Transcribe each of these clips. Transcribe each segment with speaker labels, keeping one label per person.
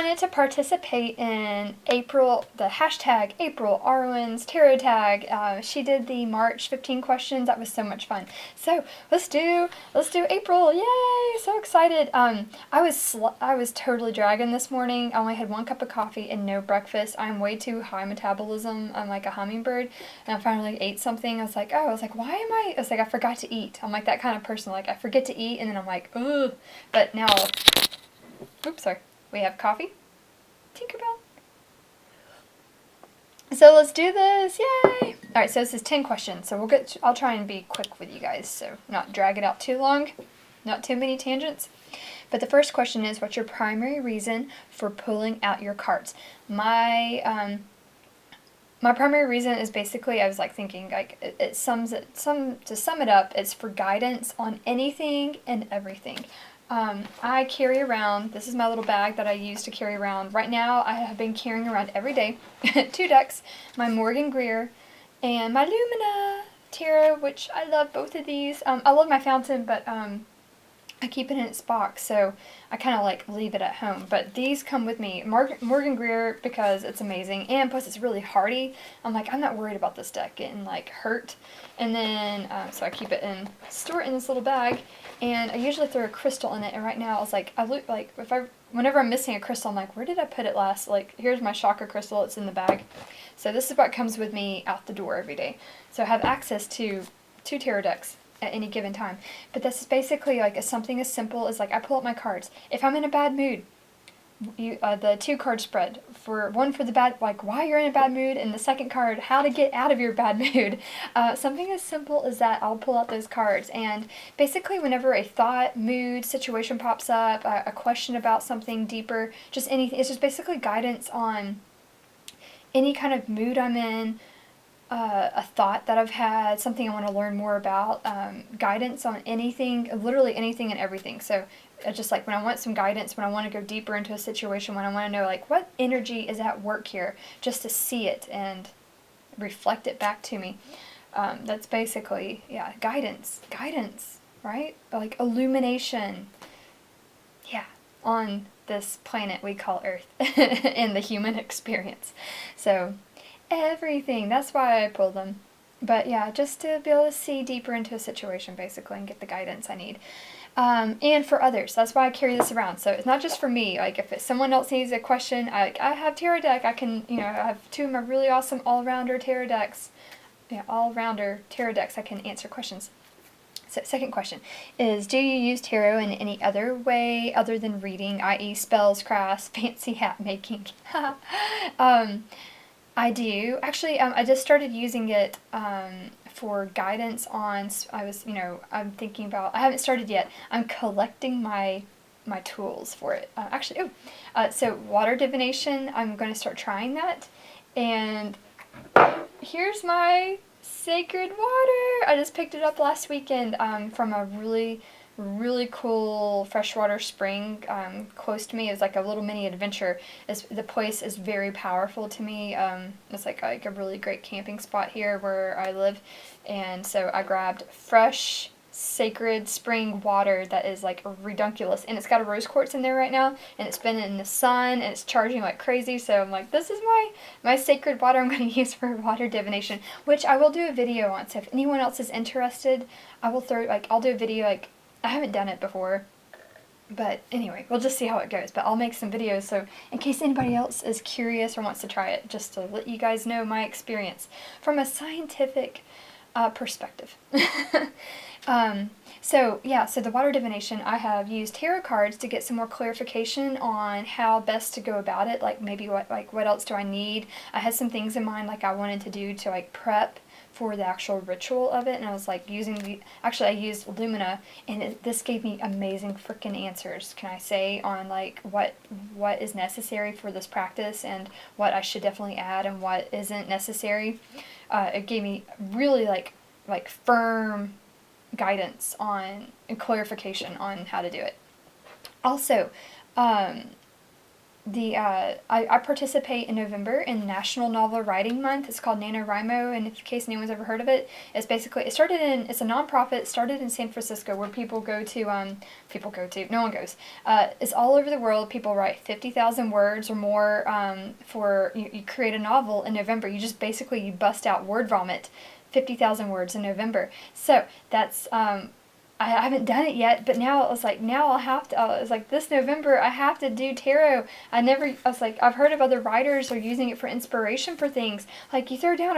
Speaker 1: wanted to participate in April, the hashtag April Arwen's tarot tag. She did the March 15 questions. That was so much fun. So let's do April. Yay! So excited. I was totally dragging this morning. I only had 1 cup of coffee and no breakfast. I'm way too high metabolism. I'm like a hummingbird. And I finally ate something. I was like, why am I? I was like, I forgot to eat. I'm like that kind of person. Like I forget to eat and then I'm like, ugh. But now, oops, sorry. We have coffee. Tinkerbell. So let's do this. Yay! Alright, so this is 10 questions. So I'll try and be quick with you guys. So not drag it out too long. Not too many tangents. But the first question is, what's your primary reason for pulling out your cards? My primary reason is basically, I was like thinking, like to sum it up, it's for guidance on anything and everything. I carry around, this is my little bag that I use to carry around. Right now, I have been carrying around every day 2 decks, my Morgan Greer and my Lumina Tarot, which I love both of these. I love my fountain, but I keep it in its box, so I kind of like leave it at home. But these come with me. Morgan Greer, because it's amazing, and plus it's really hardy. I'm like, I'm not worried about this deck getting like hurt. And then, so I keep it store it in this little bag, and I usually throw a crystal in it. And right now, I was like, whenever I'm missing a crystal, I'm like, where did I put it last? Like, here's my chakra crystal. It's in the bag. So this is what comes with me out the door every day. So I have access to 2 tarot decks at any given time. But this is basically like something as simple as like I pull up my cards. If I'm in a bad mood, the 2 card spread one for the bad, like why you're in a bad mood, and the second card, how to get out of your bad mood. Something as simple as that, I'll pull out those cards, and basically whenever a thought, mood, situation pops up, a question about something deeper, just anything, it's just basically guidance on any kind of mood I'm in, a thought that I've had, something I want to learn more about, guidance on anything, literally anything and everything. So just like when I want some guidance, when I want to go deeper into a situation, when I want to know like what energy is at work here, just to see it and reflect it back to me. That's basically, yeah, guidance, right? Like illumination, yeah, on this planet we call Earth in the human experience. So everything. That's why I pulled them. But yeah, just to be able to see deeper into a situation, basically, and get the guidance I need. And for others. That's why I carry this around. So it's not just for me. Like, if someone else needs a question, I have tarot deck. I can, I have 2 of my really awesome all-rounder tarot decks. Yeah, all-rounder tarot decks. I can answer questions. So second question is, do you use tarot in any other way other than reading, i.e. spells, crafts, fancy hat making? I do. Actually, I just started using it for guidance on, I'm thinking about, I haven't started yet. I'm collecting my tools for it. So water divination, I'm going to start trying that. And here's my sacred water. I just picked it up last weekend from a really cool freshwater spring close to me. It was like a little mini adventure. The place is very powerful to me. It's like a really great camping spot here where I live, and so I grabbed fresh sacred spring water that is like redunculous, and it's got a rose quartz in there right now, and it's been in the sun and it's charging like crazy. So I'm like, this is my sacred water I'm going to use for water divination, which I will do a video on. So if anyone else is interested, I'll do a video. Like, I haven't done it before, but anyway, we'll just see how it goes. But I'll make some videos, so in case anybody else is curious or wants to try it, just to let you guys know my experience from a scientific perspective. So the water divination, I have used tarot cards to get some more clarification on how best to go about it. Like maybe what else do I need? I had some things in mind like I wanted to do to like prep for the actual ritual of it, and I was like I used Lumina, and this gave me amazing freaking answers, can I say, on like what is necessary for this practice and what I should definitely add and what isn't necessary. It gave me really like firm guidance on and clarification on how to do it. Also, I participate in November in National Novel Writing Month. It's called NaNoWriMo, and in case anyone's ever heard of it, it's basically, it's a nonprofit, started in San Francisco, where people go to, no one goes. It's all over the world. People write 50,000 words or more, you create a novel in November. You just basically, you bust out word vomit, 50,000 words in November. So that's, I haven't done it yet, but now it was like, now I'll have to, it was like, this November I have to do tarot. I was like, I've heard of other writers are using it for inspiration for things. Like, you throw down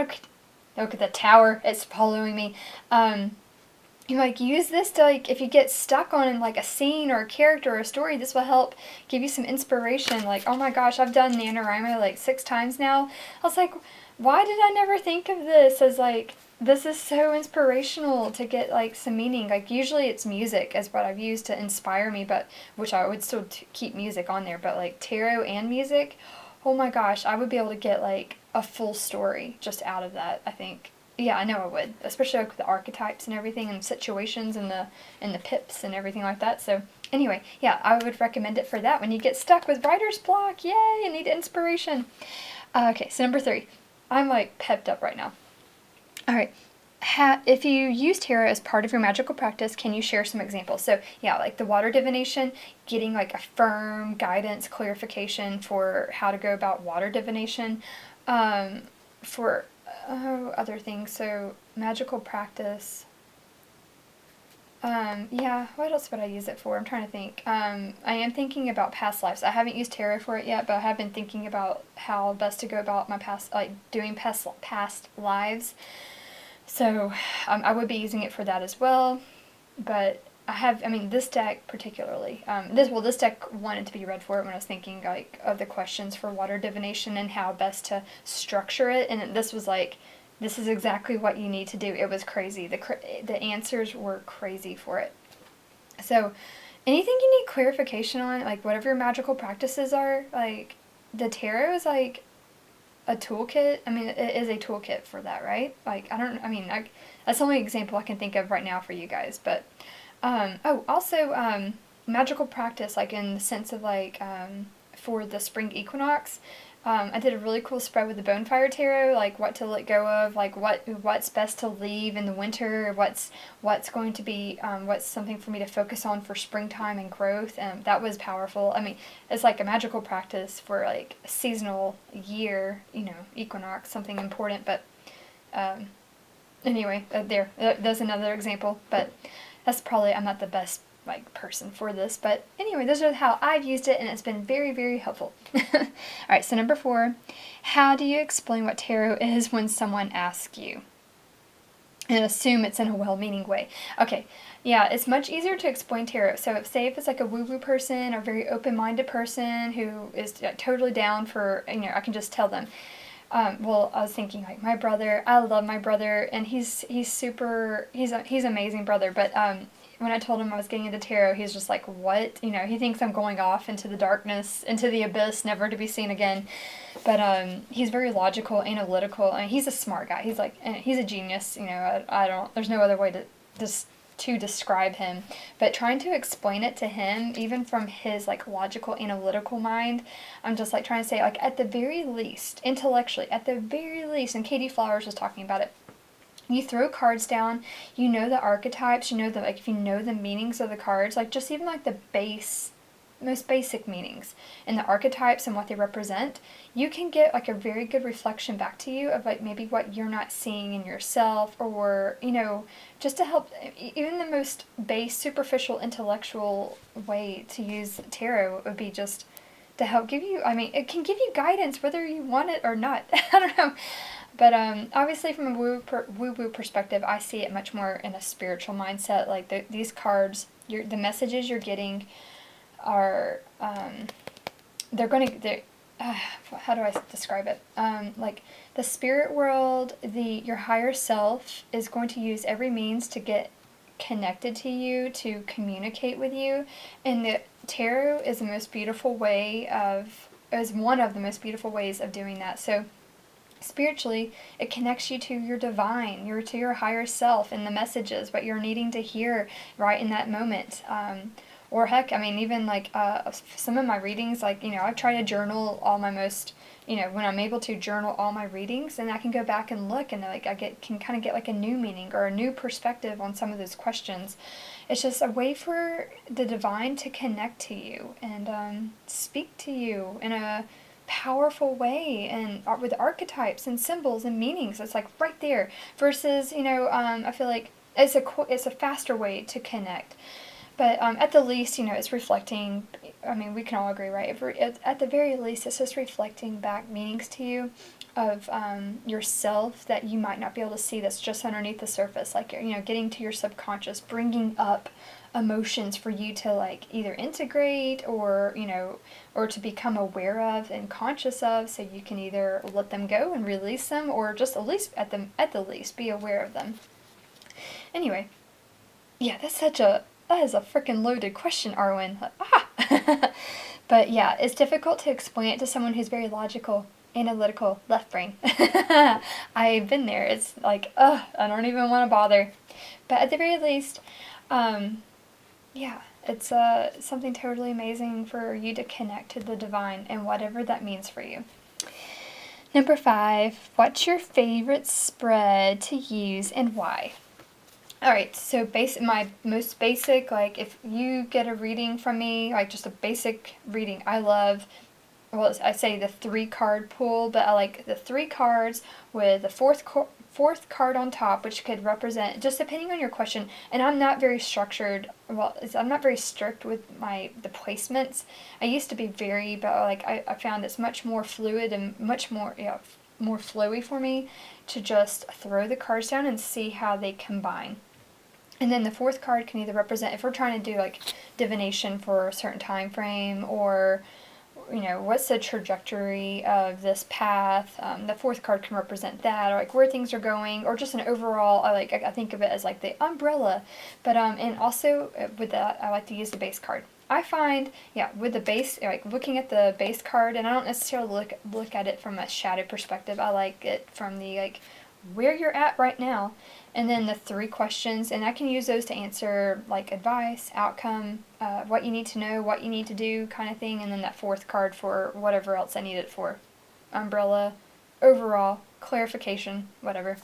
Speaker 1: look at the tower, it's following me. You like, use this to, like, if you get stuck on like a scene or a character or a story, this will help give you some inspiration. Like, oh my gosh, I've done NaNoWriMo like 6 times now. I was like, why did I never think of this as like, this is so inspirational to get like some meaning. Like, usually it's music is what I've used to inspire me, but which I would still keep music on there, but like tarot and music, oh my gosh, I would be able to get like a full story just out of that, I think. Yeah, I know I would, especially like with the archetypes and everything and situations and the pips and everything like that. So anyway, yeah, I would recommend it for that when you get stuck with writer's block. Yay, you need inspiration. Okay, so number 3. I'm like pepped up right now. All right. If you use tarot as part of your magical practice, can you share some examples? So yeah, like the water divination, getting like a firm guidance, clarification for how to go about water divination. For other things, so magical practice. Yeah, what else would I use it for? I'm trying to think. I am thinking about past lives. I haven't used tarot for it yet, but I have been thinking about how best to go about my past, like doing past lives. So I would be using it for that as well. But this deck particularly, this deck wanted to be read for it when I was thinking like of the questions for water divination and how best to structure it. And this was like, this is exactly what you need to do. It was crazy. The answers were crazy for it. So anything you need clarification on, like whatever your magical practices are, like the tarot is like a toolkit. I mean, it is a toolkit for that, right? Like, that's the only example I can think of right now for you guys. But, magical practice, like in the sense of like, for the spring equinox, I did a really cool spread with the Bonefire Tarot, like what to let go of, like what's best to leave in the winter, what's going to be, what's something for me to focus on for springtime and growth, and that was powerful. I mean, it's like a magical practice for like a seasonal year, equinox, something important, but anyway, there's another example, but that's probably, I'm not the best like person for this, but anyway, those are how I've used it, and it's been very, very helpful. All right, so number 4, how do you explain what tarot is when someone asks you? And assume it's in a well-meaning way. Okay, yeah, it's much easier to explain tarot. So if it's like a woo-woo person or very open-minded person who is totally down for, I can just tell them. Well, I was thinking like my brother, I love my brother, and he's amazing brother, but when I told him I was getting into tarot, he's just like, what? He thinks I'm going off into the darkness, into the abyss, never to be seen again. But he's very logical, analytical, and he's a smart guy. He's a genius. There's no other way to describe him. But trying to explain it to him, even from his like logical, analytical mind, I'm just like trying to say, like, at the very least, intellectually, at the very least, and Katie Flowers was talking about it, you throw cards down, you know the archetypes, if you know the meanings of the cards, like just even like the most basic meanings and the archetypes and what they represent, you can get like a very good reflection back to you of like maybe what you're not seeing in yourself, or just to help. Even the most base, superficial, intellectual way to use tarot would be just to help give you, it can give you guidance whether you want it or not. I don't know. But obviously from a woo-woo perspective, I see it much more in a spiritual mindset. Like these cards, the messages you're getting are, how do I describe it? Like the spirit world, your higher self is going to use every means to get connected to you, to communicate with you. And the tarot is one of the most beautiful ways of doing that. So spiritually, it connects you to your divine, to your higher self, and the messages, what you're needing to hear right in that moment. Or heck, I mean, even like some of my readings, like, I try to journal all my most, when I'm able to journal all my readings, and I can go back and look, and like can kind of get like a new meaning or a new perspective on some of those questions. It's just a way for the divine to connect to you and speak to you in a powerful way, and with archetypes and symbols and meanings. It's like right there. Versus, I feel like it's a faster way to connect. But at the least, it's reflecting. I mean, we can all agree, right? At the very least, it's just reflecting back meanings to you of yourself that you might not be able to see, that's just underneath the surface. Like, getting to your subconscious, bringing up emotions for you to like either integrate or or to become aware of and conscious of, so you can either let them go and release them, or just at least at the least be aware of them. Anyway, yeah, that is a freaking loaded question, Arwen. But yeah, it's difficult to explain it to someone who's very logical, analytical, left brain. I've been there. It's like, I don't even want to bother. But at the very least, yeah, it's something totally amazing for you to connect to the divine and whatever that means for you. Number 5, what's your favorite spread to use and why? Alright, so my most basic, like if you get a reading from me, like just a basic reading, I love, well, I say the 3-card pool, but I like the 3 cards with the fourth card on top, which could represent, just depending on your question, and I'm not very structured, I'm not very strict with the placements. I used to be very, but like I found it's much more fluid and much more, more flowy for me to just throw the cards down and see how they combine. And then the 4th card can either represent, if we're trying to do like divination for a certain time frame, or what's the trajectory of this path, the 4th card can represent that, or like where things are going, or just an overall, I think of it as like the umbrella. But and also with that, I like to use the base card. I find, with the base, like looking at the base card, and I don't necessarily look at it from a shadow perspective. I like it from the like where you're at right now, and then the 3 questions, and I can use those to answer like advice, outcome, what you need to know, what you need to do, kind of thing, and then that 4th card for whatever else I need it for, umbrella, overall, clarification, whatever.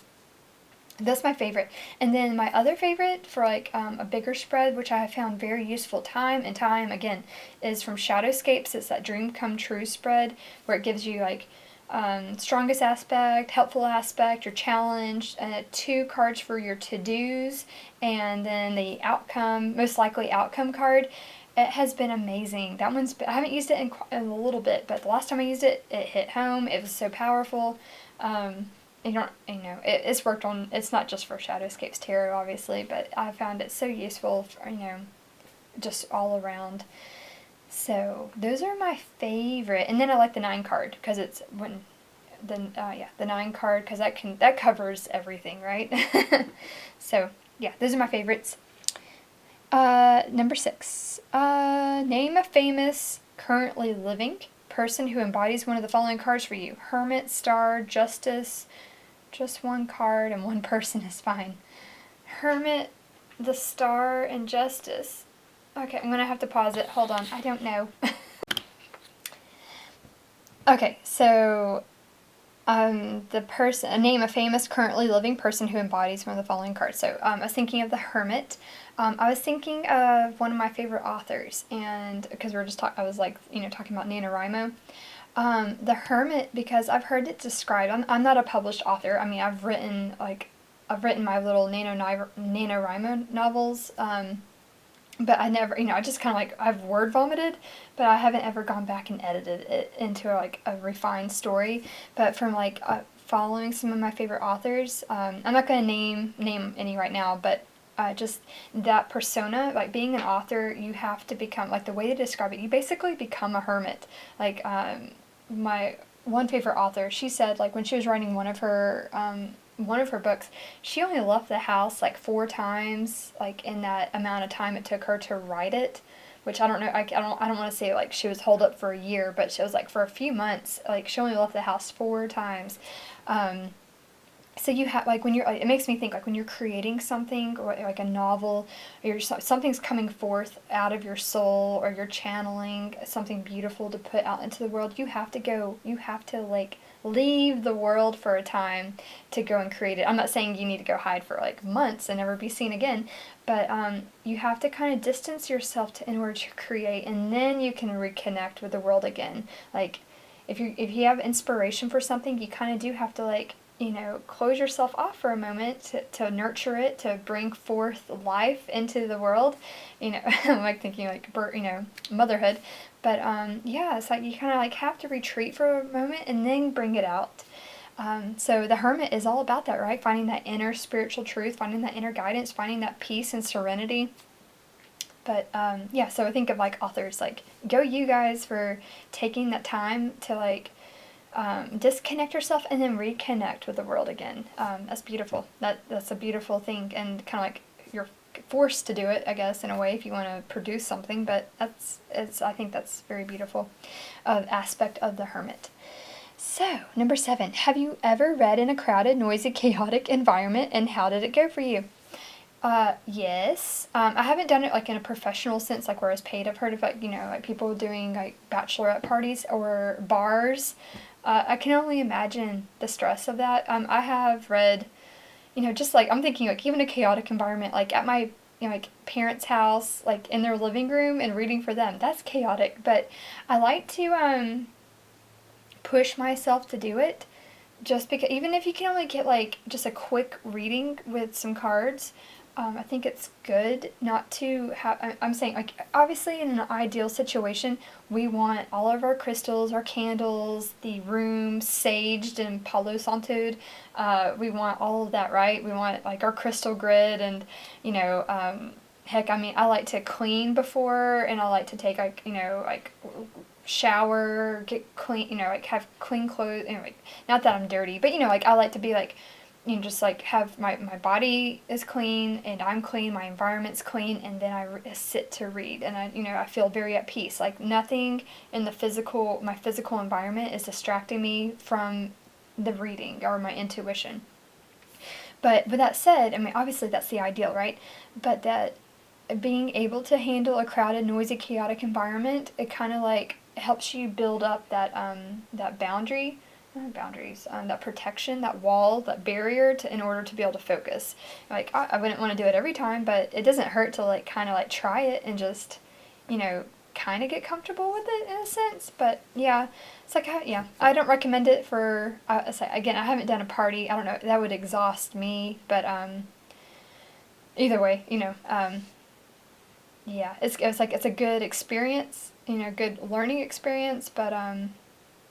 Speaker 1: That's my favorite. And then my other favorite for like a bigger spread, which I have found very useful time and time again, is from Shadowscapes. It's that Dream Come True spread where it gives you like strongest aspect, helpful aspect, your challenge, 2 cards for your to-dos, and then the outcome, most likely outcome card. It has been amazing. That I haven't used it in a little bit, but the last time I used it, it hit home. It was so powerful. It's worked on, it's not just for Shadowscapes Tarot, obviously, but I found it so useful for, just all around. So those are my favorite, and then I like the 9 card because it's the 9 card, because that covers everything, right? So yeah, those are my favorites. Number 6, name a famous currently living person who embodies one of the following cards for you: Hermit, Star, Justice. Just 1 card and 1 person is fine. Hermit, the Star, and Justice. Okay, I'm gonna have to pause it. Hold on, I don't know. Okay, so name a famous currently living person who embodies one of the following cards. So I was thinking of the Hermit. I was thinking of one of my favorite authors, and because I was like, talking about NaNoWriMo. The Hermit, because I've heard it described. I'm not a published author. I mean, I've written my little NaNoWriMo novels. But I never, I just kind of like, I've word vomited, but I haven't ever gone back and edited it into like a refined story. But from like following some of my favorite authors, I'm not going to name any right now, but just that persona, like being an author, you have to become, like the way to describe it, you basically become a hermit. Like my one favorite author, she said like when she was writing one of her books, she only left the house like 4 times, like in that amount of time it took her to write it, which I don't know, I don't want to say like she was holed up for a year, but she was like for a few months, like she only left the house 4 times. So you have, like, when you're, like, it makes me think, like, when you're creating something, or like a novel, or something's coming forth out of your soul, or you're channeling something beautiful to put out into the world, you have to, like, leave the world for a time to go and create it. I'm not saying you need to go hide for, like, months and never be seen again, but you have to kind of distance yourself in order to create, and then you can reconnect with the world again. Like, if you have inspiration for something, you kind of do have to, like, close yourself off for a moment to nurture it, to bring forth life into the world. I'm like thinking like, motherhood. But yeah, it's like you kind of like have to retreat for a moment and then bring it out. So the hermit is all about that, right? Finding that inner spiritual truth, finding that inner guidance, finding that peace and serenity. But yeah, so I think of like authors like, go you guys for taking that time to like disconnect yourself and then reconnect with the world again. That's beautiful. That's a beautiful thing, and kind of like you're forced to do it, I guess, in a way, if you want to produce something. But I think that's very beautiful aspect of the hermit. So, number 7, have you ever read in a crowded, noisy, chaotic environment, and how did it go for you? Yes. I haven't done it like in a professional sense, like where I was paid. I've heard of like, like people doing like bachelorette parties or bars. I can only imagine the stress of that. I have read, just like, I'm thinking like even a chaotic environment, like at my, like parents' house, like in their living room and reading for them. That's chaotic, but I like to, push myself to do it, just because, even if you can only get like just a quick reading with some cards, I think it's good not to have, I'm saying, like, obviously in an ideal situation, we want all of our crystals, our candles, the room saged and palo santoed. We want all of that, right? We want like our crystal grid, and, heck, I mean, I like to clean before, and I like to take like, like shower, get clean, like have clean clothes, like, not that I'm dirty, but like I like to be like, just like have my body is clean and I'm clean, my environment's clean, and then I sit to read, and I feel very at peace. Like nothing in my physical environment is distracting me from the reading or my intuition. But with that said, I mean, obviously that's the ideal, right? But that being able to handle a crowded, noisy, chaotic environment, it kind of like helps you build up that that protection, that wall, that barrier in order to be able to focus. Like I wouldn't want to do it every time, but it doesn't hurt to like kind of like try it and just, kind of get comfortable with it in a sense. But yeah, it's like, yeah, I don't recommend it for, again, I haven't done a party. I don't know, that would exhaust me, but either way, yeah, it's like, it's a good experience, good learning experience, but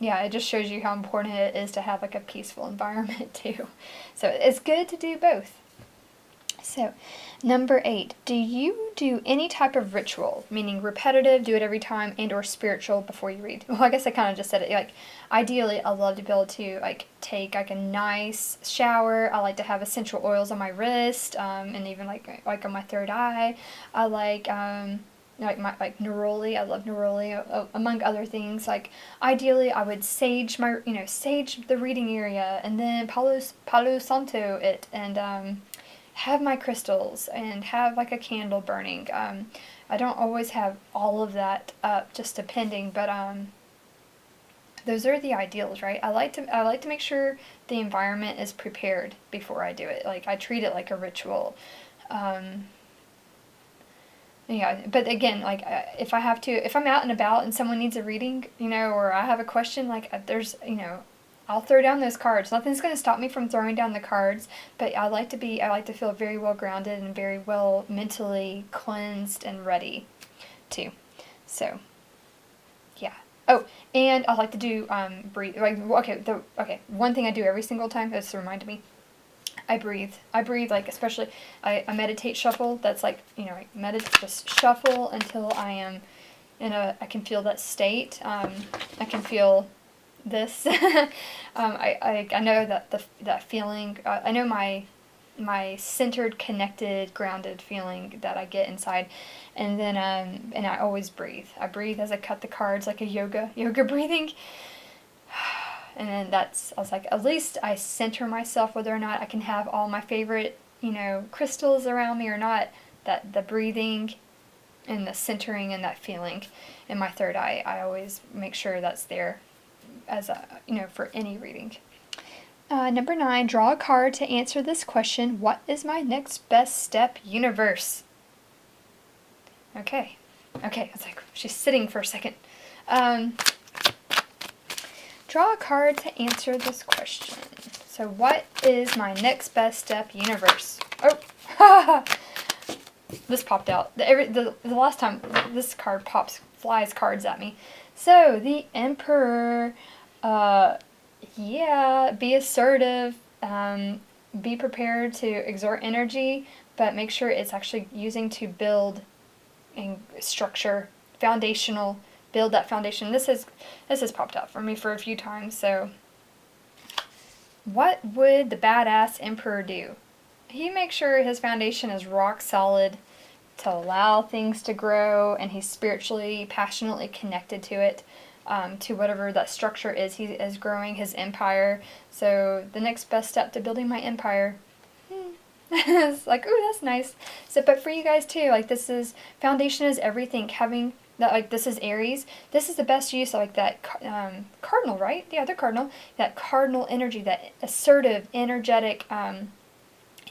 Speaker 1: yeah, it just shows you how important it is to have like a peaceful environment too. So it's good to do both. So, number 8, do you do any type of ritual, meaning repetitive, do it every time, and or spiritual before you read? Well, I guess I kind of just said it. Like, ideally, I love to be able to like take like a nice shower. I like to have essential oils on my wrist, and even like on my third eye. I like neroli. I love neroli, among other things. Like, ideally, I would sage the reading area, and then palo santo it, and have my crystals and have like a candle burning. I don't always have all of that up, just depending, but those are the ideals, right? I like to make sure the environment is prepared before I do it. Like, I treat it like a ritual. Yeah, but again, like, if I'm out and about and someone needs a reading, or I have a question, like, I'll throw down those cards. Nothing's going to stop me from throwing down the cards, but I like to feel very well grounded and very well mentally cleansed and ready too. So, yeah. Oh, and I like to do breathe. Like, one thing I do every single time, this reminded me, I breathe. Like, especially, I meditate shuffle. That's like, just shuffle until I am I can feel that state. I can feel this. I know that feeling. I know my centered, connected, grounded feeling that I get inside, and then and I always breathe. I breathe as I cut the cards, like a yoga breathing. And then I was like, at least I center myself, whether or not I can have all my favorite, crystals around me or not, that the breathing and the centering and that feeling in my third eye, I always make sure that's there as for any reading. Number 9, draw a card to answer this question. What is my next best step, universe? Okay. It's like she's sitting for a second. Draw a card to answer this question. So what is my next best step, universe? Oh, this popped out. The last time this card flies cards at me. So the Emperor, be assertive, be prepared to exert energy, but make sure it's actually using to build and structure, foundational, build that foundation. This has popped out for me for a few times. So what would the badass Emperor do? He makes sure his foundation is rock solid to allow things to grow, and he's spiritually, passionately connected to it, to whatever that structure is. He is growing his empire. So the next best step to building my empire, it's like, ooh, that's nice. So, but for you guys too, like foundation is everything. Having that, like, this is Aries. This is the best use of, like, that cardinal, right? Yeah, they're cardinal. That cardinal energy, that assertive, energetic,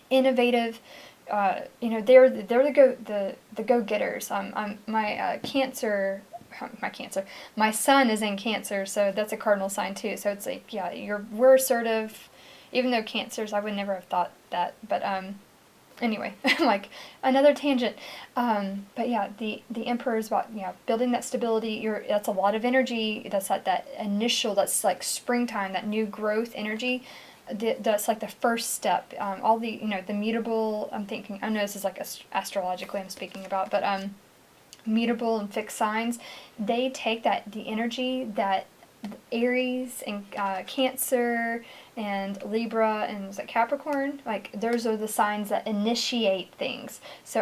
Speaker 1: innovative. They're the go-getters. My son is in Cancer, so that's a cardinal sign too. So it's like, yeah, we're assertive, even though Cancers, I would never have thought that. But anyway, like another tangent. But yeah, the Emperor is about building that stability. That's a lot of energy. That's like that initial. That's like springtime. That new growth energy. That's like the first step. All the the mutable. I'm thinking. I know this is like astrologically I'm speaking about, but mutable and fixed signs. They take the energy that Aries and Cancer and Libra and is it Capricorn, like those are the signs that initiate things. So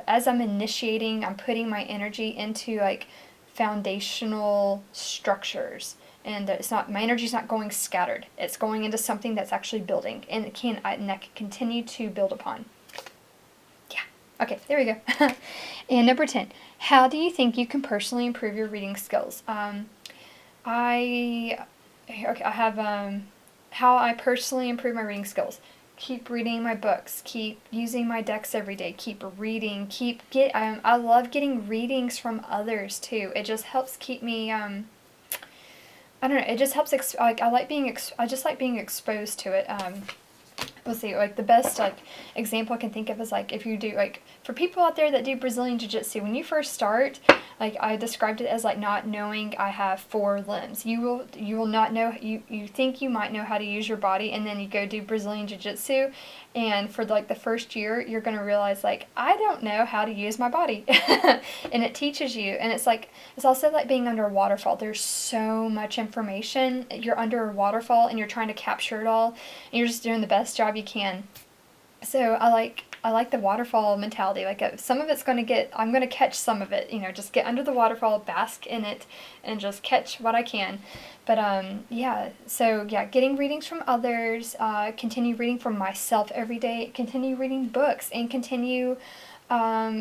Speaker 1: as I'm initiating, I'm putting my energy into like foundational structures, and my energy's not going scattered. It's going into something that's actually building, and that can continue to build upon. Yeah. Okay, there we go. And number 10, how do you think you can personally improve your reading skills? I have how I personally improve my reading skills. Keep reading my books. Keep using my decks every day. Keep reading. I love getting readings from others too. It just helps keep me. I don't know. It just helps. I just like being exposed to it. Let's see, like the best like example I can think of is like if you do like for people out there that do Brazilian Jiu-Jitsu, when you first start, like I described it as like not knowing I have 4 limbs. You will not know, you think you might know how to use your body, and then you go do Brazilian Jiu-Jitsu, and for like the first year you're going to realize like I don't know how to use my body. And it teaches you, and it's also like being under a waterfall. There's so much information. You're under a waterfall and you're trying to capture it all, and you're just doing the best job you can. So I like the waterfall mentality. Like some of it's I'm going to catch some of it, just get under the waterfall, bask in it, and just catch what I can. But getting readings from others, continue reading from myself every day, continue reading books, and continue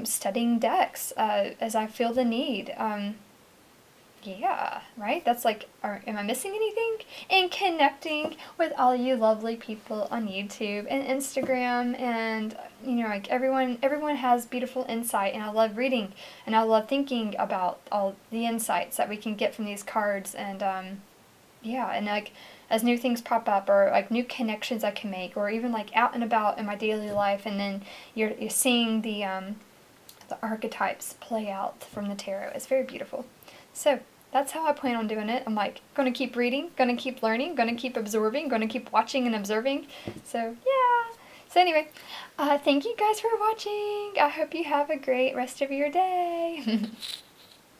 Speaker 1: studying decks as I feel the need. Yeah, right? That's like, am I missing anything? And connecting with all you lovely people on YouTube and Instagram, and like everyone has beautiful insight, and I love reading, and I love thinking about all the insights that we can get from these cards, and and like as new things pop up, or like new connections I can make, or even like out and about in my daily life, and then you're seeing the archetypes play out from the tarot. It's very beautiful. So that's how I plan on doing it. I'm like, going to keep reading, going to keep learning, going to keep absorbing, going to keep watching and observing. So, yeah. So anyway, thank you guys for watching. I hope you have a great rest of your day.